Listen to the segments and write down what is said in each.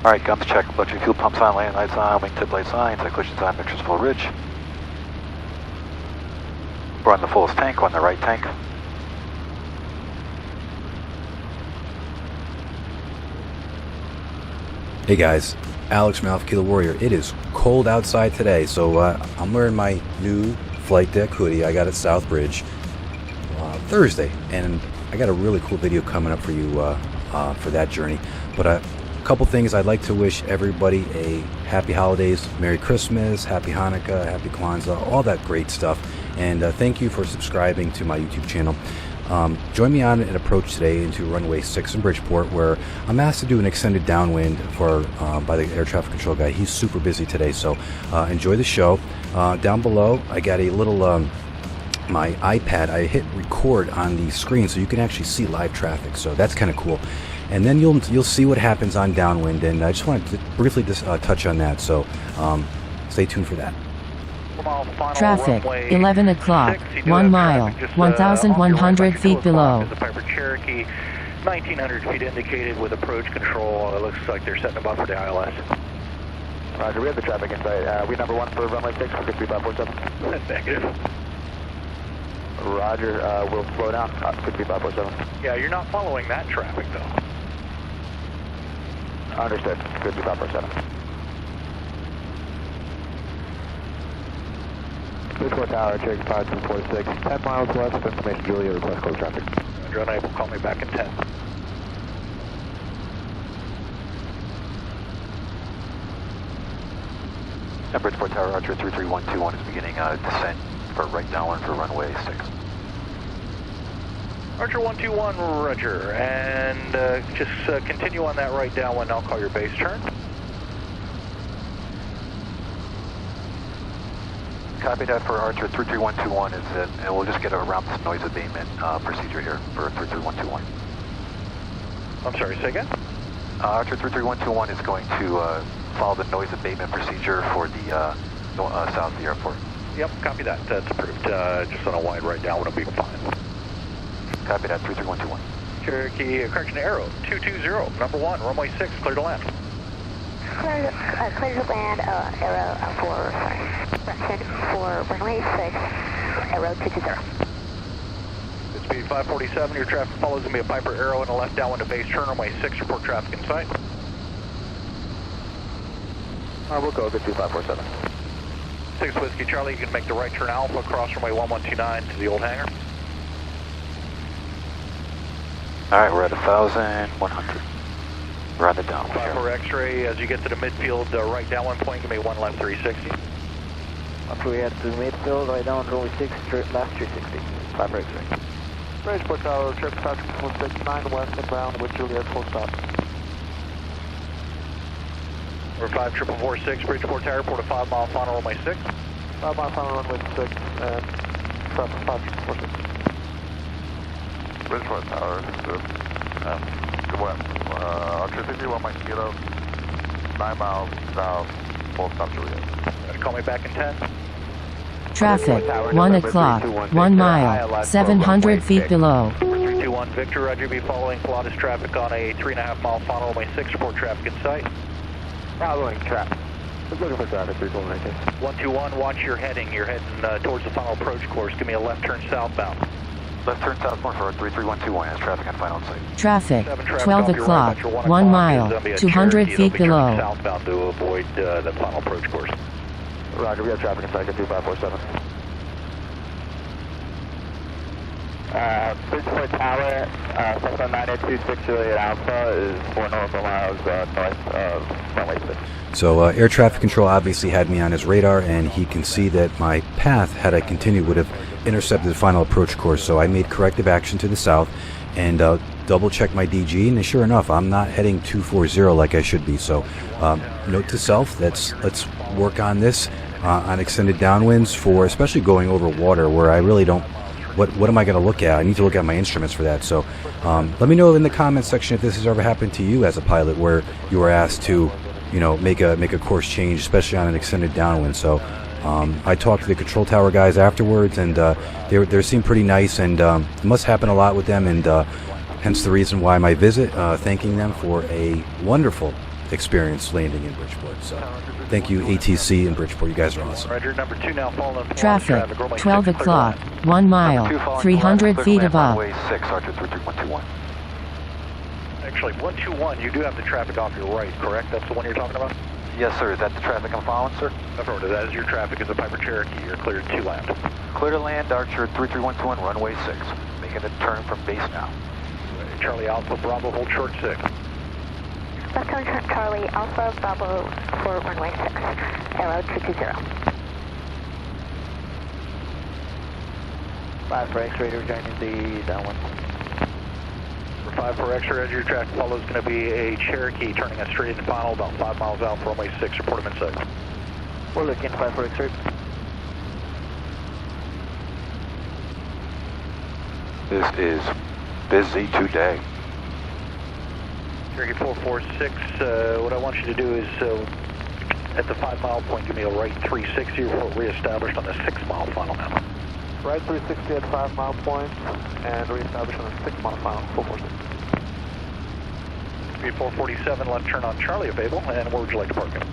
Alright, GUMPS check. Electric fuel pumps on, landing lights on, wingtip lights on, anti-collision's on, mixture's full ridge. We're on the fullest tank, on the right tank. Hey guys, Alex from Alpha Kilo Warrior. It is cold outside today, so I'm wearing my new flight deck hoodie. I got at Southbridge Thursday, and I got a really cool video coming up for you for that journey. But a couple things I'd like to wish everybody a happy holidays, Merry Christmas, Happy Hanukkah, Happy Kwanzaa, all that great stuff. And thank you for subscribing to my YouTube channel. Join me on an approach today into Runway 6 in Bridgeport, where I'm asked to do an extended downwind for by the air traffic control guy. He's super busy today, so enjoy the show. Down below, I got a little my iPad. I hit record on the screen, so you can actually see live traffic. So that's kind of cool. And then you'll see what happens on downwind. And I just wanted to briefly touch on that. So stay tuned for that. Traffic, 11 o'clock, 1 mile, 1,100 feet below. The Piper Cherokee, 1,900 feet indicated with approach control. It looks like they're setting a buffer to ILS. Roger, we have the traffic in sight. We number 1 for runway 6 for 63547. Negative. Roger, we'll slow down, 63547. Yeah, you're not following that traffic though. Understood, 63547. Bridgeport Tower, Cherokee 5246, 10 miles west of information Julia, request close traffic. Roger, unable, call me back in 10. And Bridgeport Tower, Roger, 33121 is beginning descent for right downwind for runway 6. Archer 121, Roger, and just continue on that right downwind. I'll call your base turn. Copy that for Archer 33121 is that, and we'll just get around this noise abatement procedure here for 33121. I'm sorry, say again? Archer 33121 is going to follow the noise abatement procedure for the south of the airport. Yep, copy that. That's approved. Just on a wide right downwind, it'll be fine. Copy that, 33121. Cherokee, correction, Arrow 220, number 1, runway 6, clear to land. Clear to land, Arrow correction for runway 6, Arrow 220. Good speed 547, your traffic follows going to be a Piper Arrow and a left downwind to base turn, runway 6, report traffic in sight. We'll go, good 2547. 6 Whiskey Charlie, you can make the right turn Alpha, cross runway 1129 to the old hangar. Alright, we're at 1,100. We're on the downwind here. 54 X-ray, as you get to the midfield, right downwind point, give me 1 left 360. After we head to the midfield, right down runway 6, straight left 360. 5 X-ray. Bridgeport Tower, Cherokee 5269, west inbound with Juliet, full stop. We're 5446, Bridgeport Tower, report a 5 mile final runway 6. 5 mile final runway 6, and traffic 5446. Bridgeport Tower, good west. Archer 51 Mosquito, 9 miles south, full stop Juliet. Call me back in 10. Traffic, 1 o'clock, 1 mile, 700 feet below. 321 Victor, Roger, be following Pilatus traffic on a 3.5 mile final runway 6, report traffic in sight. Following traffic. Let's look for traffic, 321. 121, watch your heading. You're heading towards the final approach course. Give me a left turn southbound. Left turn southbound for 33121 has traffic on final site. Traffic, 12 o'clock, 1 mile, 200 feet below. Southbound to avoid the final approach course. Roger, we have traffic in sight at 2547. Bridgeport Tower, Cessna 9826 Juliet Alpha is 4 nautical miles north of runway 6. So air traffic control obviously had me on his radar, and he can see that my path, had I continued, would have intercepted the final approach course. So I made corrective action to the south and double checked my DG, and sure enough, I'm not heading 240 like I should be. So note to self, let's work on this on extended downwinds, for especially going over water where I really don't. What am I going to look at? I need to look at my instruments for that. So let me know in the comments section if this has ever happened to you as a pilot, where you were asked to, make a course change, especially on an extended downwind. So I talked to the control tower guys afterwards, and they seemed pretty nice, and it must happen a lot with them, and hence the reason why my visit, thanking them for a wonderful experience landing in Bridgeport. So thank you, ATC and Bridgeport. You guys are awesome. Roger, number 2 now following. Traffic, 12 o'clock, 1 mile, 300 feet above. Runway 6, Archer 33121. Actually, 121, you do have the traffic off your right, correct? That's the one you're talking about? Yes, sir. Is that the traffic I'm following, sir? Affirmative. That is your traffic as a Piper Cherokee. You're cleared to land. Clear to land, Archer 3312, runway 6. Making a turn from base now. Charlie Alpha Bravo, hold short 6. Left turn Charlie Alpha Bravo for runway 6, arrow 220. 5 for X-ray to joining the downwind. For 5 for X-ray, as your traffic follow is going to be a Cherokee turning us straight in final, about 5 miles out for runway 6. Report him inside. We're looking 5 for X-ray. This is busy today. Cherokee 446, what I want you to do is, at the 5 mile point, give me a right 360 report reestablished on the 6 mile final now. Right 360 at 5 mile point and reestablish on the 6 mile final, 446. Speed 447, left turn on Charlie if able, and where would you like to park it?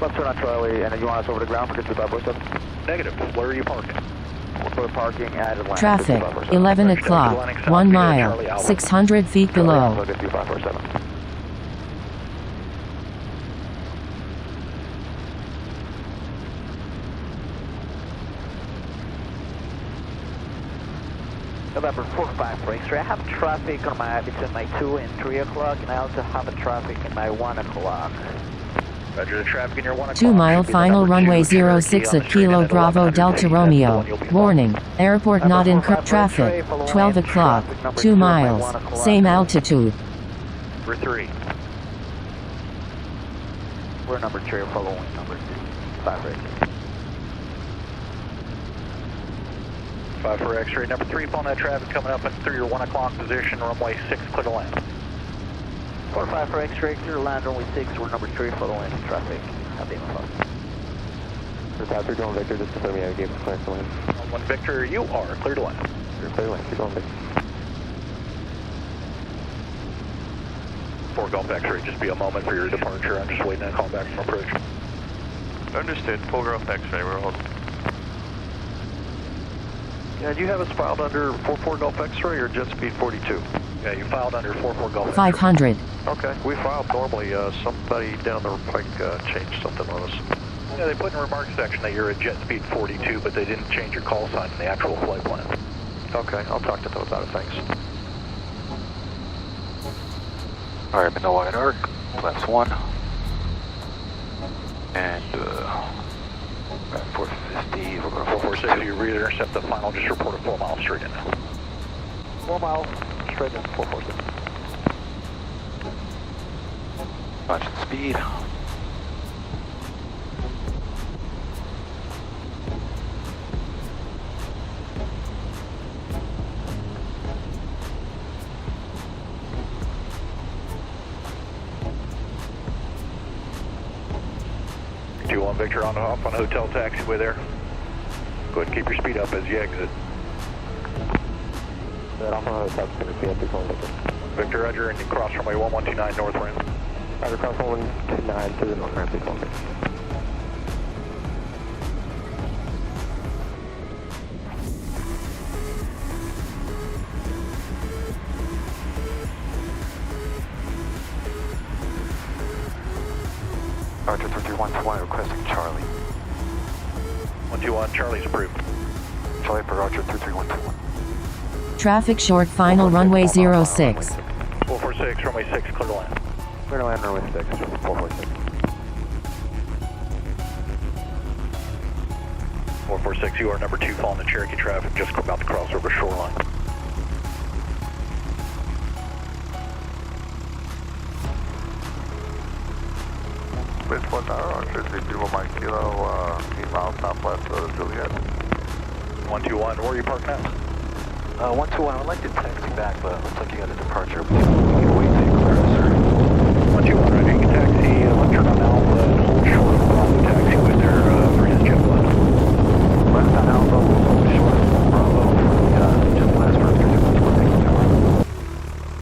Left turn on Charlie, and you want us over the ground for 547? Negative. Where are you parking? We're parking at Atlantic. Traffic, 11 o'clock, 1 mile, 600 feet below. Look at 547. November 45 for X-ray. I have traffic on my between my 2 and 3 o'clock, and I also have a traffic in my 1 o'clock. Roger, the traffic in your 1 o'clock. 2 mile final runway 06 at Kilo Bravo Delta Romeo. Warning, airport not in traffic. 12 o'clock, 2 miles, same altitude. For 3. We're number 3 following number 2. 5 for X-ray. 5 for X-ray. Number 3, following that traffic coming up through your 1 o'clock position, runway 6, clear to land. 45 for X-ray, clear to land, runway 6, we're number 3 following traffic. Have the info. For Patrick, going Victor, just confirm you have a game clear to land. 1 Victor, you are clear to land. You're clear to land, keep going Victor. 4 Golf X-ray, just be a moment for your departure. I'm just waiting on a call back from approach. Understood. 4 Golf X-ray, we're holding. Yeah, do you have us filed under 44 Golf X-ray or jet speed 42? Yeah, you filed under 44 Golf X-ray. 500. Okay, we filed normally. Somebody down the pike changed something on us. Yeah, they put in the remarks section that you're at jet speed 42, but they didn't change your call sign in the actual flight plan. Okay, I'll talk to them about it, thanks. All right, no wide arc, class 1. And 450, we're going to 446, you re-intercept the final, just report a 4 mile straight in now. 4 miles, straight in, 446. Watch the speed. Victor on off on hotel taxiway there. Go ahead and keep your speed up as you exit. Off on hotel taxiway, Victor, Roger, and you cross runway 1129 north ramp. Roger, cross 129 to the north ramp, please, Victor. Archer 33120 requesting Charlie. 121, Charlie's approved. Charlie per Archer 33121. Traffic short final runway 06. 446, runway 6, clear to land. Clear to land, runway 6, 446. 446, you are number 2 following the Cherokee traffic, just about to cross over shoreline. Bridgeport Archer 331 Mike Kilo, 8 miles southwest of Juliet. 121, where are you parking at? 121, I'd like to taxi back, but looks like you got a departure. We can wait till you clear us, sir. 121, right, you can taxi, left turn on Alpha, and hold short.